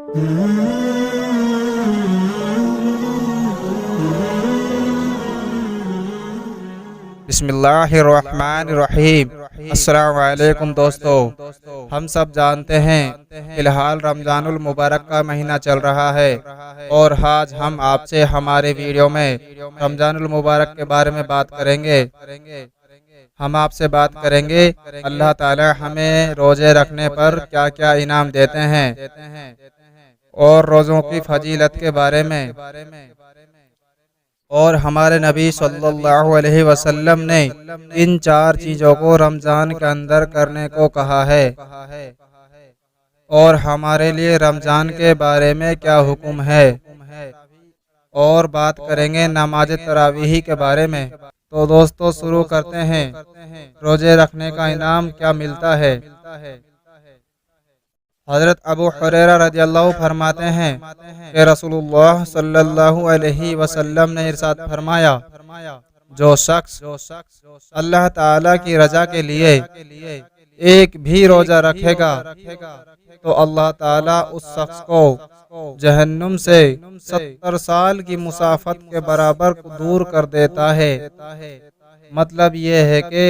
بسم اللہ الرحمن الرحیم۔ السلام علیکم دوستو، ہم سب جانتے ہیں فی الحال رمضان المبارک کا مہینہ چل رہا ہے، اور آج ہم آپ سے ہمارے ویڈیو میں رمضان المبارک کے بارے میں بات کریں گے۔ ہم آپ سے بات کریں گے اللہ تعالی ہمیں روزے رکھنے پر کیا کیا انعام دیتے ہیں، اور روزوں کی فضیلت کے بارے میں، اور ہمارے نبی صلی اللہ علیہ وسلم نے ان 4 چیزوں کو رمضان کے اندر کرنے کو کہا ہے، اور ہمارے لیے رمضان کے بارے میں کیا حکم ہے، اور بات کریں گے نماز تراویح کے بارے میں۔ تو دوستو شروع کرتے ہیں، روزے رکھنے کا انعام کیا ملتا ہے۔ حضرت ابو ہریرہ رضی اللہ فرماتے ہیں کہ رسول اللہ صلی اللہ علیہ وسلم نے ارشاد فرمایا، جو شخص اللہ تعالی کی رضا کے لیے ایک بھی روزہ رکھے گا تو اللہ تعالی اس شخص کو جہنم سے 70 سال کی مسافت کے برابر دور کر دیتا ہے۔ مطلب یہ ہے کہ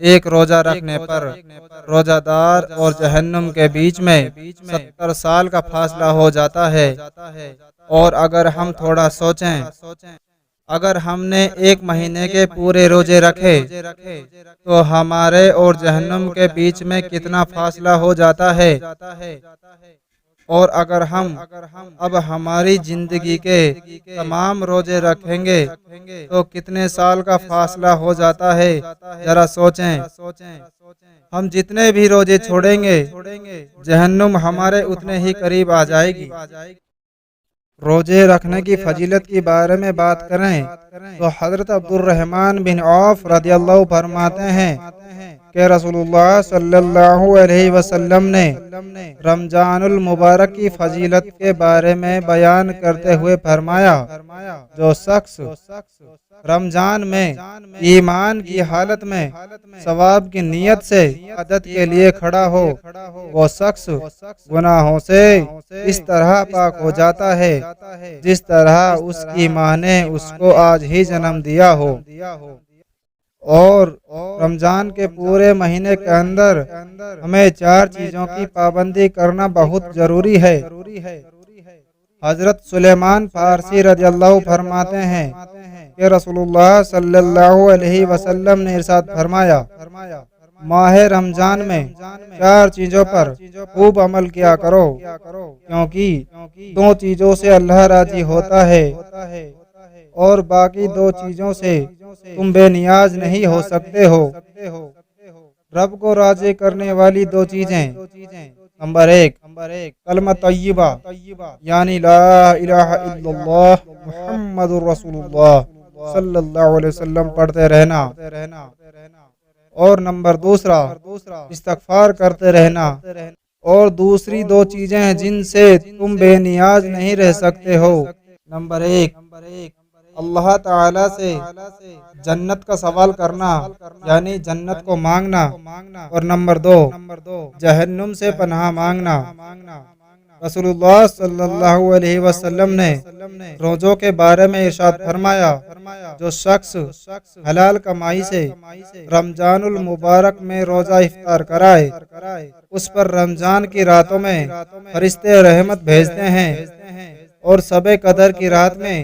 ایک روزہ رکھنے پر روزہ دار اور جہنم کے بیچ میں 70 سال کا فاصلہ ہو جاتا ہے۔ اور اگر ہم تھوڑا سوچیں، اگر ہم نے 1 مہینے کے پورے روزے رکھے تو ہمارے اور جہنم کے بیچ میں کتنا فاصلہ ہو جاتا ہے، اور اگر ہم اب ہماری زندگی کے تمام روزے رکھیں گے تو کتنے سال کا فاصلہ ہو جاتا ہے، ذرا سوچیں۔ ہم جتنے بھی روزے چھوڑیں گے جہنم ہمارے اتنے ہی قریب آ جائے گی۔ روزے رکھنے کی فضیلت کے بارے میں بات کریں تو حضرت عبد الرحمن بن عوف رضی اللہ فرماتے ہیں کہ رسول اللہ صلی اللہ علیہ وسلم نے رمضان المبارک کی فضیلت کے بارے میں بیان کرتے ہوئے فرمایا، جو شخص رمضان میں ایمان کی حالت میں ثواب کی نیت سے عبادت کے لیے کھڑا ہو، وہ شخص گناہوں سے اس طرح پاک ہو جاتا ہے جس طرح اس کی ماں نے اس کو آج ہی جنم دیا ہو۔ اور رمضان کے پورے مہینے کے اندر ہمیں 4 چیزوں کی پابندی کرنا بہت ضروری ہے۔ حضرت سلیمان فارسی رضی اللہ فرماتے ہیں کہ رسول اللہ صلی اللہ علیہ وسلم نے ارشاد فرمایا، ماہ رمضان میں 4 چیزوں پر خوب عمل کیا کرو، کیونکہ 2 چیزوں سے اللہ راضی ہوتا ہے، اور باقی 2 چیزوں سے تم بے نیاز نہیں ہو سکتے ہو۔ رب کو راضی کرنے والی 2 چیزیں، نمبر 1 کلمہ طیبہ یعنی لا الہ الا اللہ محمد رسول اللہ صلی اللہ علیہ وسلم پڑھتے رہنا، اور نمبر 2 استغفار کرتے رہنا۔ اور دوسری 2 چیزیں جن سے تم بے نیاز نہیں رہ سکتے ہو، نمبر 1 اللہ تعالی سے جنت کا سوال کرنا یعنی جنت کو مانگنا، اور نمبر 2 جہنم سے پناہ مانگنا۔ رسول اللہ صلی اللہ علیہ وسلم نے روزوں کے بارے میں ارشاد فرمایا، جو شخص حلال کمائی سے رمضان المبارک میں روزہ افطار کرائے، اس پر رمضان کی راتوں میں فرشتے رحمت بھیجتے ہیں، اور شب قدر کی رات میں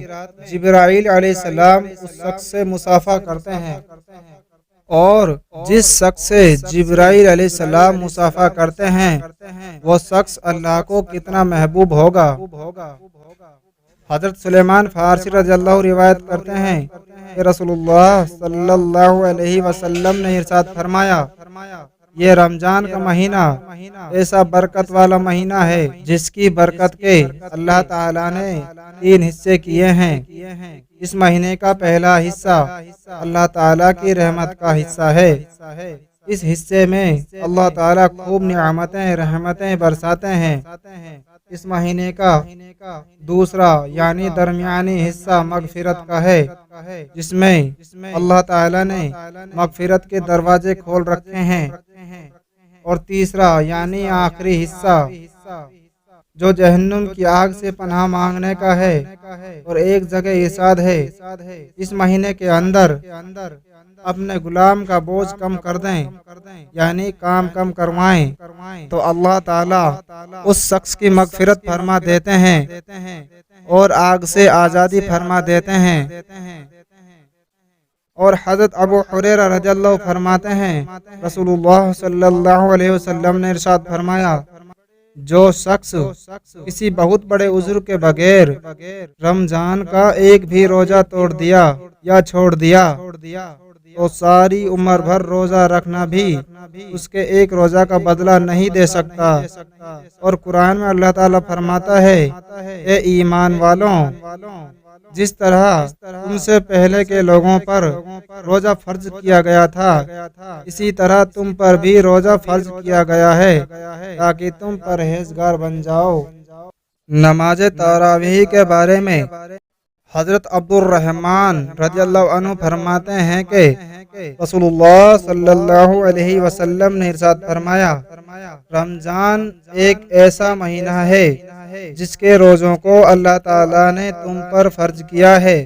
جبرائیل علیہ السلام اس شخص سے مصافحہ کرتے ہیں، اور جس شخص سے جبرائیل علیہ السلام مصافحہ کرتے ہیں وہ شخص اللہ کو کتنا محبوب ہوگا۔ حضرت سلیمان فارسی رضی اللہ روایت کرتے ہیں کہ رسول اللہ صلی اللہ علیہ وسلم نے ارشاد فرمایا، یہ رمضان کا مہینہ ایسا برکت والا مہینہ ہے جس کی برکت کے اللہ تعالیٰ نے 3 حصے کیے ہیں۔ اس مہینے کا پہلا حصہ اللہ تعالیٰ کی رحمت کا حصہ ہے، اس حصے میں اللہ تعالیٰ خوب نعمتیں رحمتیں برساتے ہیں۔ اس مہینے کا دوسرا یعنی درمیانی حصہ مغفرت کا ہے، جس میں اللہ تعالیٰ نے مغفرت کے دروازے کھول رکھے ہیں، اور تیسرا یعنی آخری حصہ جو جہنم کی آگ سے پناہ مانگنے کا ہے، اور ایک جگہ ارشاد ہے اس مہینے کے اندر اپنے غلام کا بوجھ کم کر دیں، یعنی کام کم کروائیں، تو اللہ تعالیٰ اس شخص کی مغفرت فرما دیتے ہیں اور آگ سے آزادی فرما دیتے ہیں۔ اور حضرت ابو ہریرہ رضی اللہ فرماتے ہیں رسول اللہ صلی اللہ علیہ وسلم نے ارشاد فرمایا، جو شخص کسی بہت بڑے عذر کے بغیر رمضان کا ایک بھی روزہ توڑ دیا یا چھوڑ دیا تو ساری عمر بھر روزہ رکھنا بھی اس کے ایک روزہ کا بدلہ نہیں دے سکتا۔ اور قرآن میں اللہ تعالیٰ فرماتا ہے، اے ایمان والوں، جس طرح تم سے پہلے کے لوگوں پر روزہ فرض کیا گیا تھا، اسی طرح تم پر بھی روزہ فرض کیا گیا ہے تاکہ تم پرہیزگار بن جاؤ۔ نماز تراویح کے بارے میں حضرت عبد الرحمن رضی اللہ عنہ فرماتے ہیں کہ رسول اللہ صلی اللہ علیہ وسلم نے ارشاد فرمایا، رمضان ایک ایسا مہینہ ہے جس کے روزوں کو اللہ تعالیٰ نے تم پر فرض کیا ہے،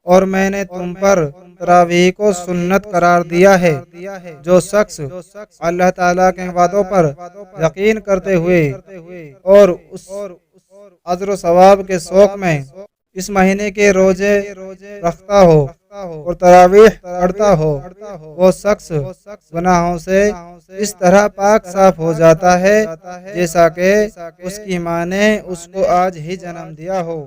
اور میں نے تم پر تراویح کو سنت قرار دیا ہے۔ جو شخص اللہ تعالیٰ کے وعدوں پر یقین کرتے ہوئے اور اس اجر و ثواب کے شوق میں اس مہینے کے روزے رکھتا ہو اور تراویح پڑھتا ہو، وہ شخص گناہوں سے اس طرح پاک صاف ہو جاتا ہے جیسا کہ اس کی ماں نے اس کو آج ہی جنم دیا ہو۔